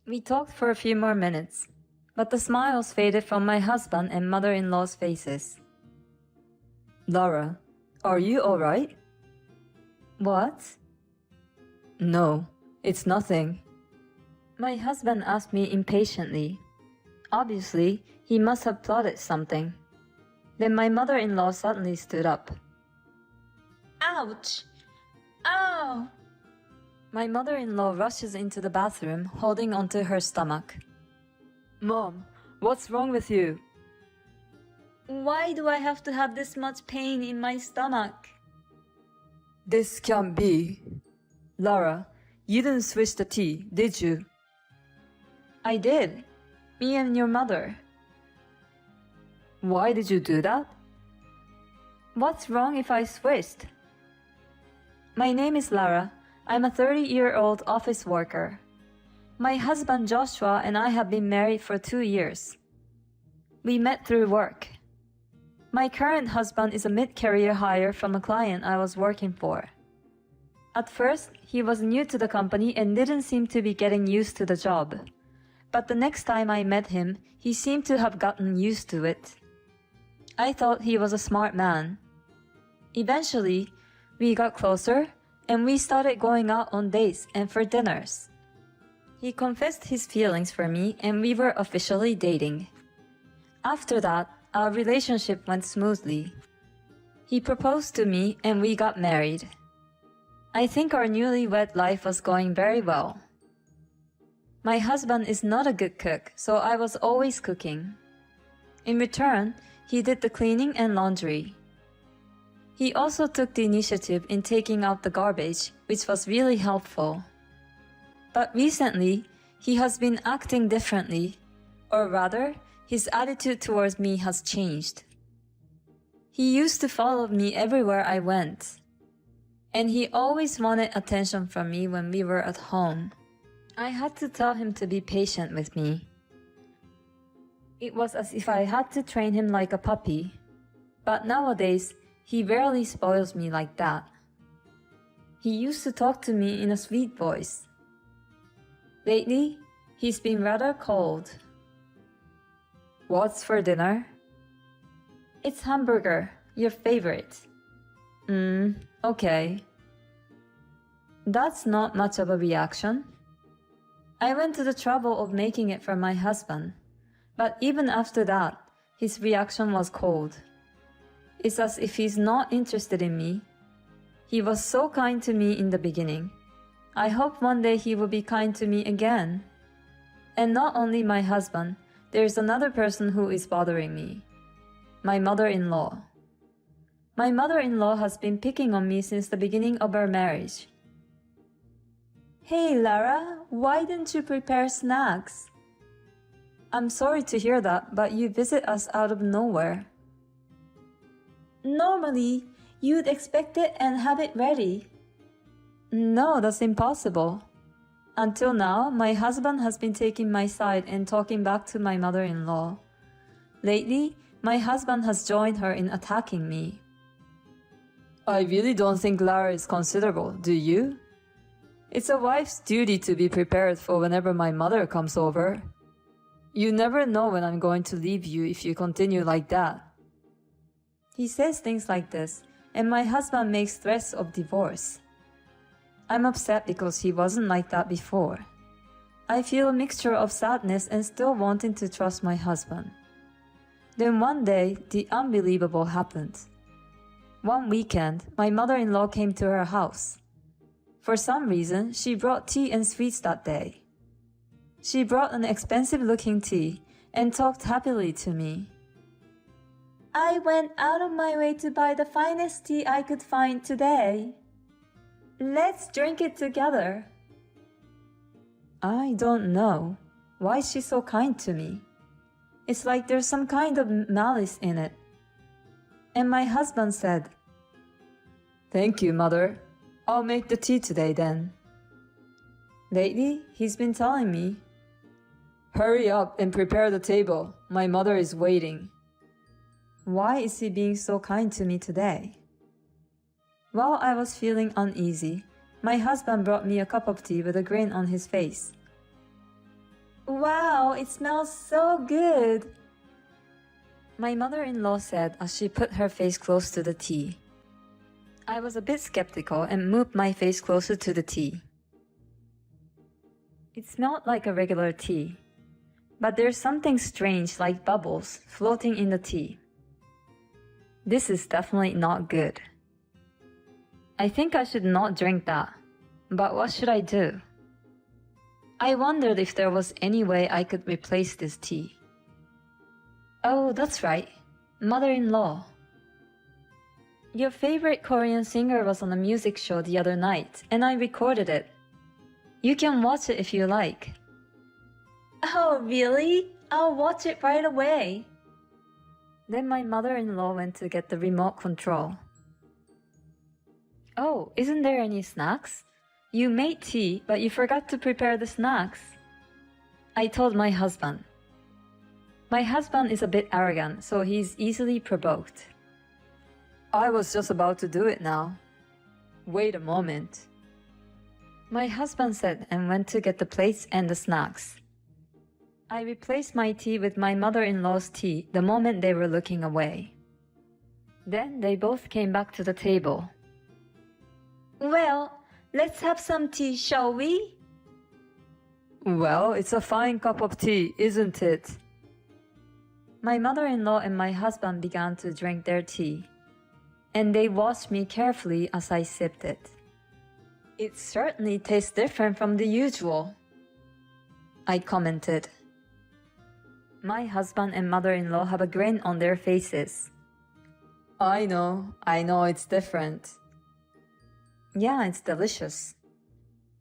We talked for a few more minutes, but the smiles faded from my husband and mother-in-law's faces. Lara, are you alright? What? No, it's nothing. My husband asked me impatiently. Obviously, he must have plotted something. Then my mother-in-law suddenly stood up. Ouch! Ow! My mother-in-law rushes into the bathroom, holding onto her stomach. Mom, what's wrong with you? Why do I have to have this much pain in my stomach? This can't be. Lara, you didn't switch the tea, did you? I did. Me and your mother. Why did you do that? What's wrong if I switched? My name is Lara. I'm a 30-year-old office worker. My husband Joshua and I have been married for 2 years. We met through work. My current husband is a mid-career hire from a client I was working for. At first, he was new to the company and didn't seem to be getting used to the job. But the next time I met him, he seemed to have gotten used to it. I thought he was a smart man. Eventually, we got closer and we started going out on dates and for dinners. He confessed his feelings for me and we were officially dating. After that, our relationship went smoothly. He proposed to me and we got married. I think our newlywed life was going very well. My husband is not a good cook, so I was always cooking. In return, he did the cleaning and laundry. He also took the initiative in taking out the garbage, which was really helpful. But recently, he has been acting differently, or rather, his attitude towards me has changed. He used to follow me everywhere I went, and he always wanted attention from me when we were at home. I had to tell him to be patient with me. It was as if I had to train him like a puppy, but nowadays, he rarely spoils me like that. He used to talk to me in a sweet voice. Lately, he's been rather cold. What's for dinner? It's hamburger, your favorite. Okay. That's not much of a reaction. I went to the trouble of making it for my husband, but even after that, his reaction was cold. It's as if he's not interested in me. He was so kind to me in the beginning. I hope one day he will be kind to me again. And not only my husband, there's another person who is bothering me. My mother-in-law. My mother-in-law has been picking on me since the beginning of our marriage. Hey Lara, why didn't you prepare snacks? I'm sorry to hear that, but you visit us out of nowhere. Normally, you'd expect it and have it ready. No, that's impossible. Until now, my husband has been taking my side and talking back to my mother-in-law. Lately, my husband has joined her in attacking me. I really don't think Lara is considerable, do you? It's a wife's duty to be prepared for whenever my mother comes over. You never know when I'm going to leave you if you continue like that. He says things like this, and my husband makes threats of divorce. I'm upset because he wasn't like that before. I feel a mixture of sadness and still wanting to trust my husband. Then one day, the unbelievable happened. One weekend, my mother-in-law came to her house. For some reason, she brought tea and sweets that day. She brought an expensive-looking tea and talked happily to me. I went out of my way to buy the finest tea I could find today. Let's drink it together. I don't know. Why is she so kind to me? It's like there's some kind of malice in it. And my husband said, Thank you, Mother. I'll make the tea today then. Lately, he's been telling me, Hurry up and prepare the table. My mother is waiting. Why is he being so kind to me today? While I was feeling uneasy, my husband brought me a cup of tea with a grin on his face. Wow, it smells so good. My mother-in-law said as she put her face close to the tea. I was a bit skeptical and moved my face closer to the tea. It smelled like a regular tea, but there's something strange like bubbles floating in the tea. This is definitely not good. I think I should not drink that, but what should I do? I wondered if there was any way I could replace this tea. Oh, that's right. Mother-in-law. Your favorite Korean singer was on a music show the other night, and I recorded it. You can watch it if you like. Oh, really? I'll watch it right away. Then my mother-in-law went to get the remote control. Oh, isn't there any snacks? You made tea, but you forgot to prepare the snacks. I told my husband. My husband is a bit arrogant, so he's easily provoked. I was just about to do it now. Wait a moment. My husband said and went to get the plates and the snacks. I replaced my tea with my mother-in-law's tea the moment they were looking away. Then they both came back to the table. Well, let's have some tea, shall we? Well, it's a fine cup of tea, isn't it? My mother-in-law and my husband began to drink their tea, and they watched me carefully as I sipped it. It certainly tastes different from the usual, I commented. My husband and mother-in-law have a grin on their faces. I know it's different. Yeah, it's delicious.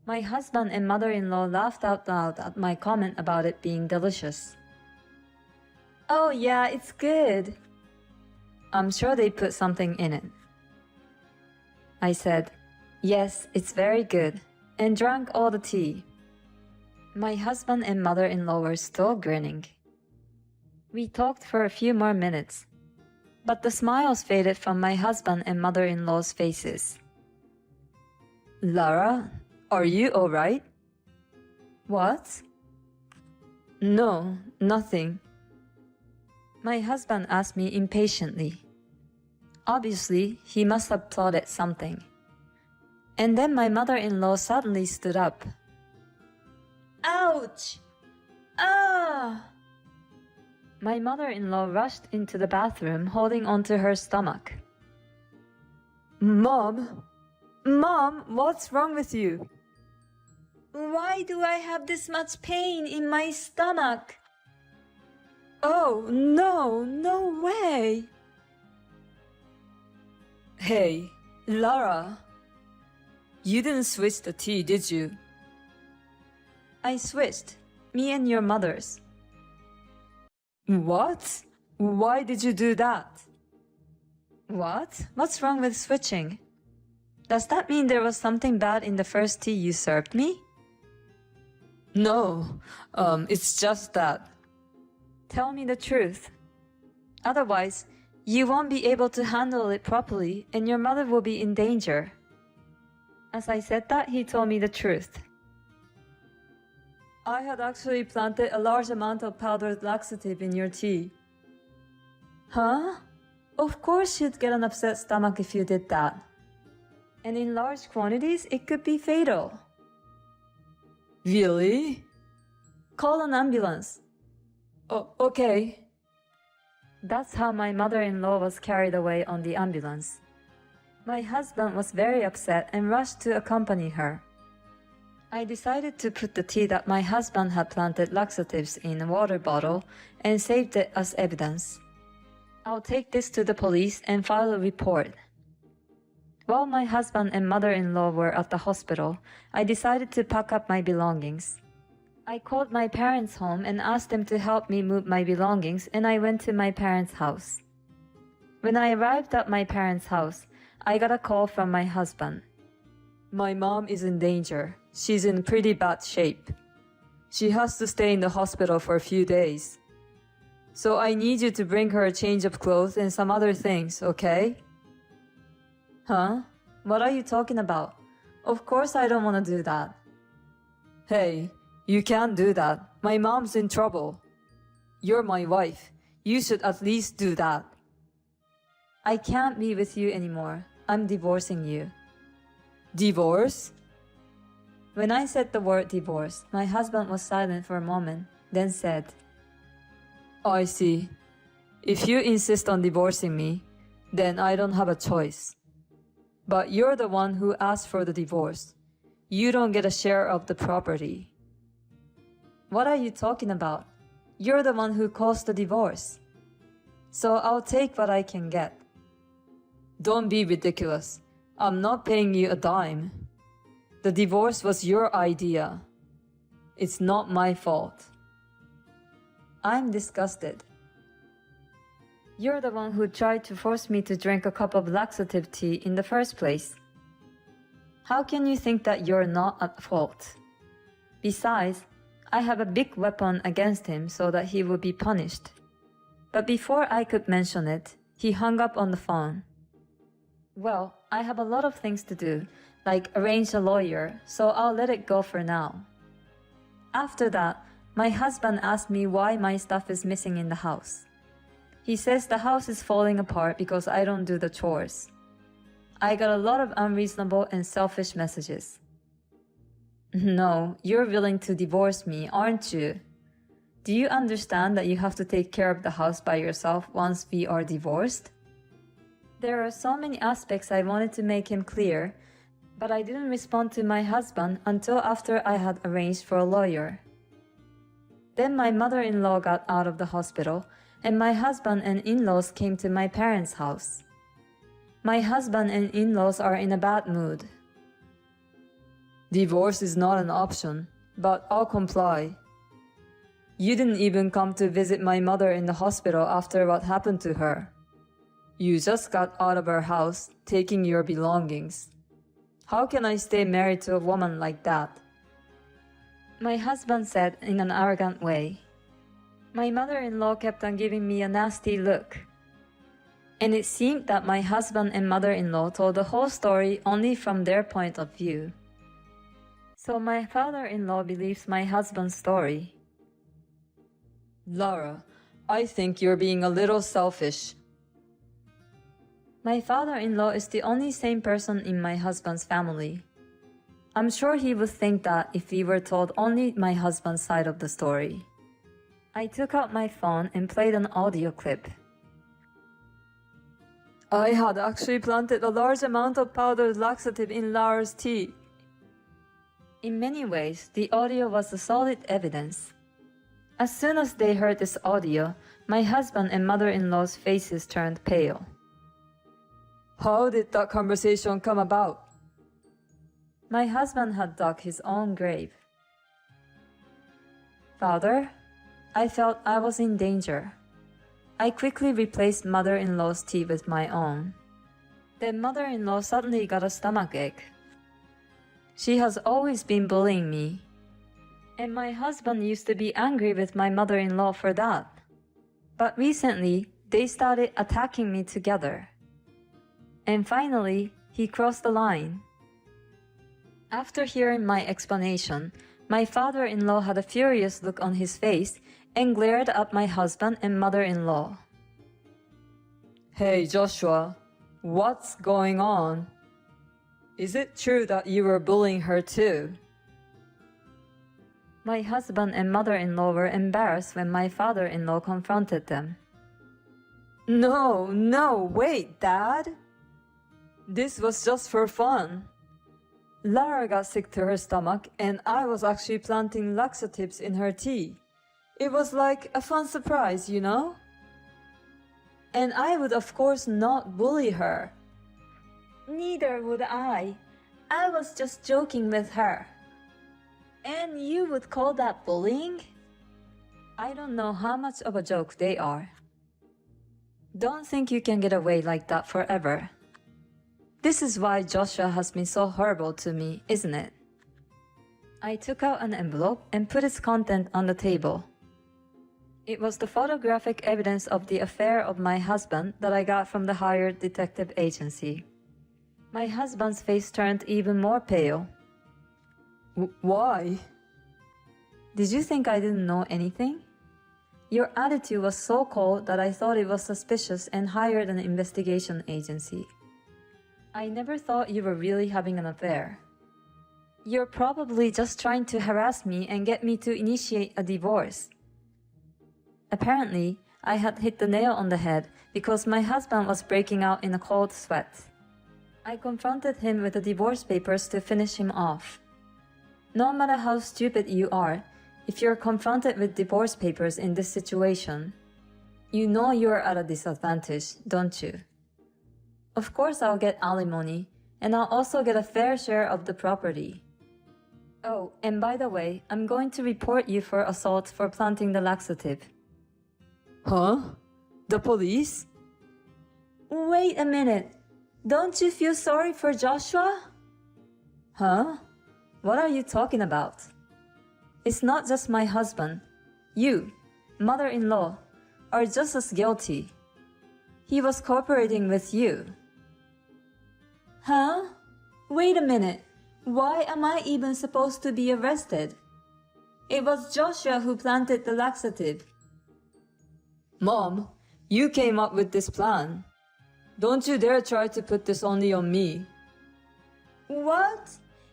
My husband and mother-in-law laughed out loud at my comment about it being delicious. Oh yeah, it's good. I'm sure they put something in it. I said, yes, it's very good, and drank all the tea. My husband and mother-in-law were still grinning. We talked for a few more minutes, but the smiles faded from my husband and mother-in-law's faces. Lara, are you alright? What? No, nothing. My husband asked me impatiently. Obviously, he must have plotted something. And then my mother-in-law suddenly stood up. Ouch! Ah! My mother-in-law rushed into the bathroom holding onto her stomach. Mom, what's wrong with you? Why do I have this much pain in my stomach? Oh, no way! Hey, Lara. You didn't switch the tea, did you? I switched. Me and your mother's. What? Why did you do that? What? What's wrong with switching? Does that mean there was something bad in the first tea you served me? No, it's just that. Tell me the truth. Otherwise, you won't be able to handle it properly and your mother will be in danger. As I said that, he told me the truth. I had actually planted a large amount of powdered laxative in your tea. Huh? Of course you'd get an upset stomach if you did that. And in large quantities, it could be fatal. Really? Call an ambulance. Oh, okay. That's how my mother-in-law was carried away on the ambulance. My husband was very upset and rushed to accompany her. I decided to put the tea that my husband had planted laxatives in a water bottle and saved it as evidence. I'll take this to the police and file a report. While my husband and mother-in-law were at the hospital, I decided to pack up my belongings. I called my parents' home and asked them to help me move my belongings, and I went to my parents' house. When I arrived at my parents' house, I got a call from my husband. My mom is in danger. She's in pretty bad shape. She has to stay in the hospital for a few days. So I need you to bring her a change of clothes and some other things, okay? Huh? What are you talking about? Of course I don't want to do that. Hey, You can't do that. My mom's in trouble. You're my wife. You should at least do that. I can't be with you anymore. I'm divorcing you. Divorce? When I said the word divorce, my husband was silent for a moment, then said, I see. If you insist on divorcing me, then I don't have a choice. But you're the one who asked for the divorce. You don't get a share of the property. What are you talking about? You're the one who caused the divorce. So I'll take what I can get. Don't be ridiculous. I'm not paying you a dime. The divorce was your idea. It's not my fault. I'm disgusted. You're the one who tried to force me to drink a cup of laxative tea in the first place. How can you think that you're not at fault? Besides, I have a big weapon against him so that he will be punished. But before I could mention it, he hung up on the phone. Well, I have a lot of things to do, like arrange a lawyer, so I'll let it go for now. After that, my husband asked me why my stuff is missing in the house. He says the house is falling apart because I don't do the chores. I got a lot of unreasonable and selfish messages. No, you're willing to divorce me, aren't you? Do you understand that you have to take care of the house by yourself once we are divorced? There are so many aspects I wanted to make him clear, but I didn't respond to my husband until after I had arranged for a lawyer. Then my mother-in-law got out of the hospital, and my husband and in-laws came to my parents' house. My husband and in-laws are in a bad mood. Divorce is not an option, but I'll comply. You didn't even come to visit my mother in the hospital after what happened to her. You just got out of our house, taking your belongings. How can I stay married to a woman like that? My husband said in an arrogant way. My mother-in-law kept on giving me a nasty look. And it seemed that my husband and mother-in-law told the whole story only from their point of view. So my father-in-law believes my husband's story. Lara, I think you're being a little selfish. My father-in-law is the only sane person in my husband's family. I'm sure he would think that if we were told only my husband's side of the story. I took out my phone and played an audio clip. I had actually planted a large amount of powdered laxative in Lara's tea. In many ways, the audio was a solid evidence. As soon as they heard this audio, my husband and mother-in-law's faces turned pale. How did that conversation come about? My husband had dug his own grave. Father, I felt I was in danger. I quickly replaced mother-in-law's tea with my own. Then mother-in-law suddenly got a stomachache. She has always been bullying me. And my husband used to be angry with my mother-in-law for that. But recently, they started attacking me together. And finally, he crossed the line. After hearing my explanation, my father-in-law had a furious look on his face and glared at my husband and mother-in-law. Hey Joshua, what's going on? Is it true that you were bullying her too? My husband and mother-in-law were embarrassed when my father-in-law confronted them. No, wait, Dad. This was just for fun. Lara got sick to her stomach and I was actually planting laxatives in her tea. It was like a fun surprise, you know? And I would of course not bully her. Neither would I. I was just joking with her. And you would call that bullying? I don't know how much of a joke they are. Don't think you can get away like that forever. This is why Joshua has been so horrible to me, isn't it? I took out an envelope and put its content on the table. It was the photographic evidence of the affair of my husband that I got from the hired detective agency. My husband's face turned even more pale. Why? Did you think I didn't know anything? Your attitude was so cold that I thought it was suspicious and hired an investigation agency. I never thought you were really having an affair. You're probably just trying to harass me and get me to initiate a divorce. Apparently, I had hit the nail on the head because my husband was breaking out in a cold sweat. I confronted him with the divorce papers to finish him off. No matter how stupid you are, if you're confronted with divorce papers in this situation, you know you're at a disadvantage, don't you? Of course I'll get alimony, and I'll also get a fair share of the property. Oh, and by the way, I'm going to report you for assault for planting the laxative. Huh? The police? Wait a minute. Don't you feel sorry for Joshua? Huh? What are you talking about? It's not just my husband. You, mother-in-law, are just as guilty. He was cooperating with you. Huh? Wait a minute. Why am I even supposed to be arrested? It was Joshua who planted the laxative. Mom, you came up with this plan. Don't you dare try to put this only on me. What?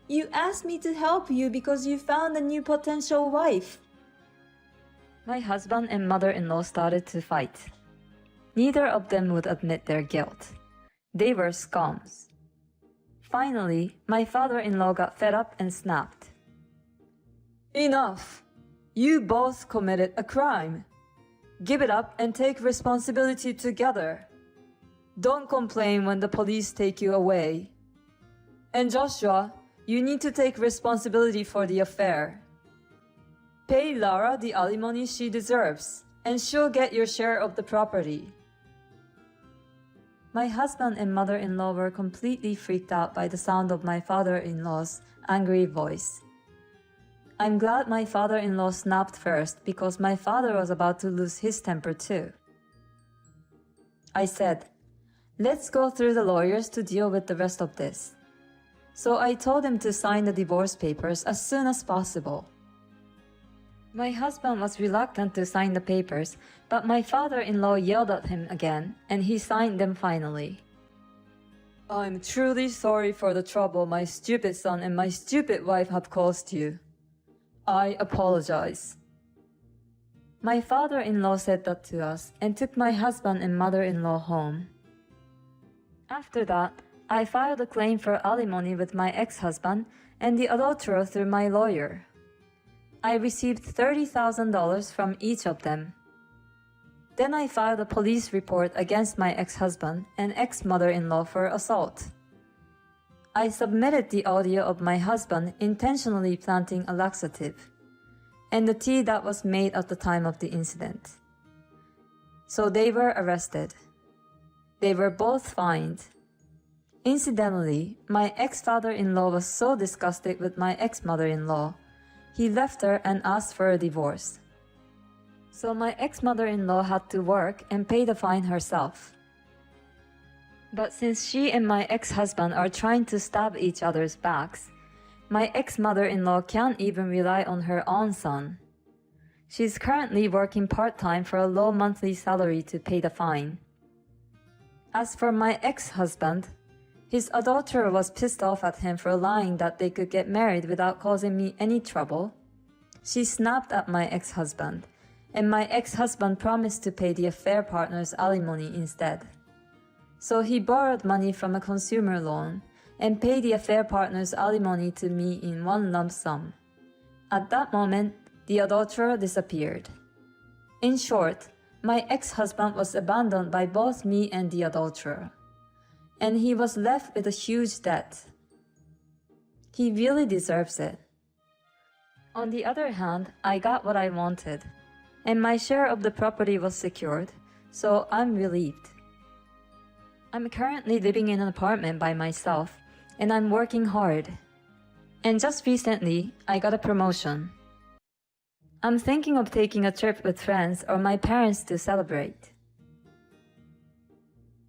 You asked me to help you because you found a new potential wife. My husband and mother-in-law started to fight. Neither of them would admit their guilt. They were scums. Finally, my father-in-law got fed up and snapped. Enough! You both committed a crime. Give it up and take responsibility together. Don't complain when the police take you away. And Joshua, you need to take responsibility for the affair. Pay Lara the alimony she deserves, and she'll get your share of the property. My husband and mother-in-law were completely freaked out by the sound of my father-in-law's angry voice. I'm glad my father-in-law snapped first because my father was about to lose his temper too. I said, let's go through the lawyers to deal with the rest of this. So I told him to sign the divorce papers as soon as possible. My husband was reluctant to sign the papers, but my father-in-law yelled at him again, and he signed them finally. I'm truly sorry for the trouble my stupid son and my stupid wife have caused you. I apologize. My father-in-law said that to us and took my husband and mother-in-law home. After that, I filed a claim for alimony with my ex-husband and the adulterer through my lawyer. I received $30,000 from each of them. Then I filed a police report against my ex-husband and ex-mother-in-law for assault. I submitted the audio of my husband intentionally planting a laxative, and the tea that was made at the time of the incident. So they were arrested. They were both fined. Incidentally, my ex-father-in-law was so disgusted with my ex-mother-in-law, he left her and asked for a divorce. So my ex-mother-in-law had to work and pay the fine herself. But since she and my ex-husband are trying to stab each other's backs, my ex-mother-in-law can't even rely on her own son. She's currently working part-time for a low monthly salary to pay the fine. As for my ex-husband, his adulterer was pissed off at him for lying that they could get married without causing me any trouble. She snapped at my ex-husband, and my ex-husband promised to pay the affair partner's alimony instead. So he borrowed money from a consumer loan and paid the affair partner's alimony to me in one lump sum. At that moment, the adulterer disappeared. In short, my ex-husband was abandoned by both me and the adulterer, and he was left with a huge debt. He really deserves it. On the other hand, I got what I wanted, and my share of the property was secured, so I'm relieved. I'm currently living in an apartment by myself, and I'm working hard. And just recently, I got a promotion. I'm thinking of taking a trip with friends or my parents to celebrate.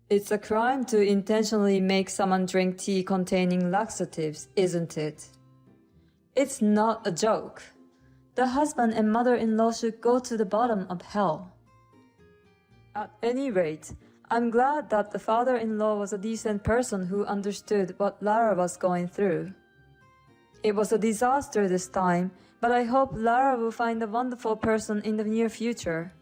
It's a crime to intentionally make someone drink tea containing laxatives, isn't it? It's not a joke. The husband and mother-in-law should go to the bottom of hell. At any rate, I'm glad that the father-in-law was a decent person who understood what Lara was going through. It was a disaster this time, but I hope Lara will find a wonderful person in the near future.